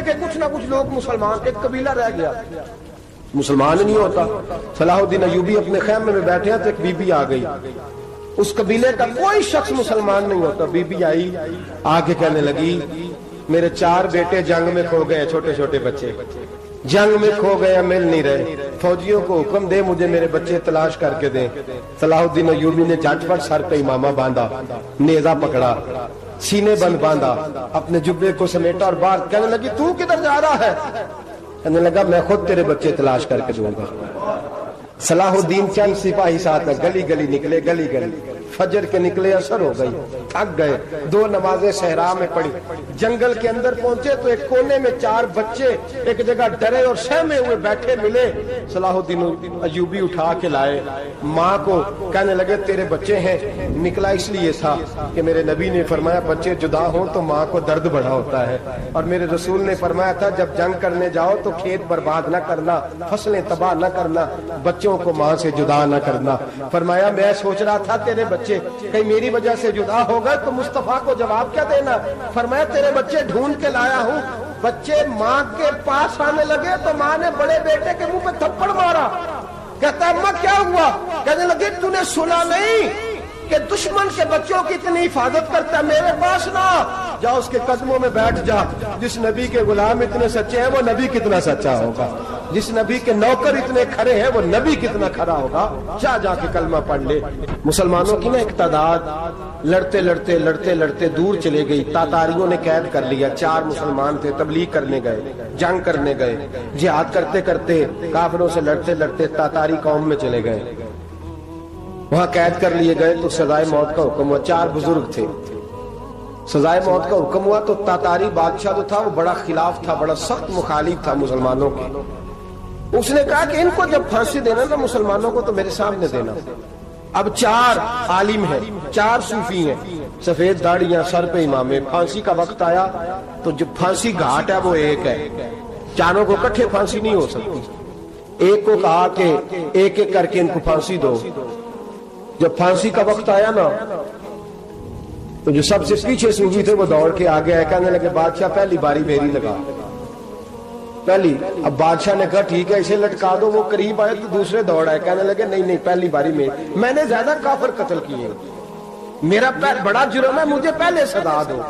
کہ کچھ نہ کچھ لوگ مسلمان، ایک قبیلہ رہ گیا مسلمان نہیں ہوتا۔ صلاح الدین ایوبی اپنے خیمے میں بیٹھے ہیں تو ایک بی بی آ گئی، اس قبیلے کا کوئی شخص مسلمان نہیں ہوتا۔ بی بی آئی، آگے کہنے لگی میرے 4 بیٹے جنگ میں کھو گئے، چھوٹے چھوٹے بچے جنگ میں کھو گئے، مل نہیں رہے، فوجیوں کو حکم دے مجھے میرے بچے تلاش کر کے دیں۔ صلاح الدین ایوبی نے جھٹ پٹ سر پہ امامہ باندھا، نیزہ پکڑا، سینے بند باندھا، اپنے جبے کو سمیٹا اور باہر کہنے لگی تو کدھر جا رہا ہے؟ کہنے لگا میں خود تیرے بچے تلاش کر کے دوں گا۔ صلاح الدین چند سپاہی ساتھ گلی گلی نکلے، گلی گلی فجر کے نکلے، اثر ہو گئی، تھک گئے، 2 نمازیں صحرا میں پڑھی، جنگل کے اندر پہنچے تو ایک کونے میں 4 بچے ایک جگہ ڈرے اور سہمے ہوئے بیٹھے ملے۔ صلاح الدین ایوبی اٹھا کے لائے، ماں کو کہنے لگے تیرے بچے ہیں۔ نکلا اس لیے تھا کہ میرے نبی نے فرمایا بچے جدا ہوں تو ماں کو درد بڑا ہوتا ہے، اور میرے رسول نے فرمایا تھا جب جنگ کرنے جاؤ تو کھیت برباد نہ کرنا، فصلیں تباہ نہ کرنا، بچوں کو ماں سے جدا نہ کرنا۔ فرمایا میں سوچ رہا تھا تیرے بچے کہیں میری وجہ سے جدا ہو گئے تو مصطفیٰ کو جواب کیا دینا؟ فرمایا تیرے بچے ڈھونڈ کے لایا ہوں۔ بچے ماں کے پاس آنے لگے تو ماں نے بڑے بیٹے کے منہ پہ تھپڑ مارا، کہتا اماں کیا ہوا؟ کہنے لگے تو نے سنا نہیں کہ دشمن کے بچوں کی اتنی حفاظت کرتا ہے؟ میرے پاس نہ جا، اس کے قدموں میں بیٹھ جا۔ جس نبی کے غلام اتنے سچے ہیں وہ نبی کتنا سچا ہوگا، جس نبی کے نوکر اتنے کھڑے ہیں وہ نبی کتنا کھڑا ہوگا۔ جا کے کلمہ پڑھ لے۔ مسلمانوں کی نا ایک تعداد لڑتے لڑتے لڑتے لڑتے دور چلے گئی، تاتاریوں نے قید کر لیا۔ 4 مسلمان تھے، تبلیغ کرنے گئے، جنگ کرنے گئے، جہاد کرتے کرتے کافروں سے لڑتے لڑتے تاتاری قوم میں چلے گئے، وہاں قید کر لیے گئے تو سزائے موت کا حکم ہوا۔ 4 بزرگ تھے، سزائے موت کا حکم ہوا تو تاتاری بادشاہ جو تھا وہ بڑا خلاف تھا، بڑا سخت مخالف تھا مسلمانوں کے۔ اس نے کہا کہ ان کو جب پھانسی دینا نا مسلمانوں کو تو میرے سامنے دینا۔ اب 4 عالم ہیں، 4 صوفی ہیں، سفید داڑیاں، سر پہ امامے۔ پھانسی کا وقت آیا تو جو پھانسی گھاٹ ہے وہ ایک ہے، چاروں کو اکٹھے پھانسی نہیں ہو سکتی۔ ایک کو کہا کہ ایک ایک کر کے ان کو پھانسی دو۔ جب پھانسی کا وقت آیا نا تو جو سب سے پیچھے صوفی تھے وہ دوڑ کے آگے آئے، کہنے لگے بادشاہ پہلی باری میری لگا پہلی۔ اب بادشاہ نے کہا ٹھیک ہے اسے لٹکا دو۔ وہ قریب آئے تو دوسرے دوڑ آئے، کہنے لگے نہیں پہلی باری میں نے زیادہ کافر قتل کیے، میرا بڑا جرم ہے، مجھے پہلے سزا دو۔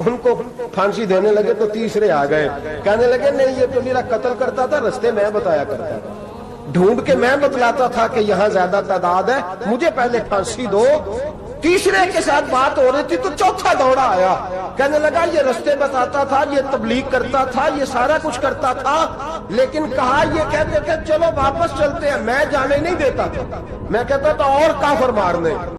ان کو پھانسی دینے لگے تو تیسرے آ گئے، کہنے لگے نہیں یہ تو میرا قتل کرتا تھا، رستے میں بتایا کرتا تھا، ڈھونڈ کے میں بتلاتا تھا کہ یہاں زیادہ تعداد ہے، مجھے پہلے پھانسی دو۔ تیسرے کے ساتھ بات ہو رہی تھی تو چوتھا دوڑا آیا، کہنے لگا یہ رستے بتاتا تھا، یہ تبلیغ کرتا تھا، یہ سارا کچھ کرتا تھا، لیکن کہا یہ کہتے تھے چلو واپس چلتے ہیں، میں جانے نہیں دیتا تھا، میں کہتا تھا اور کافر مارنے۔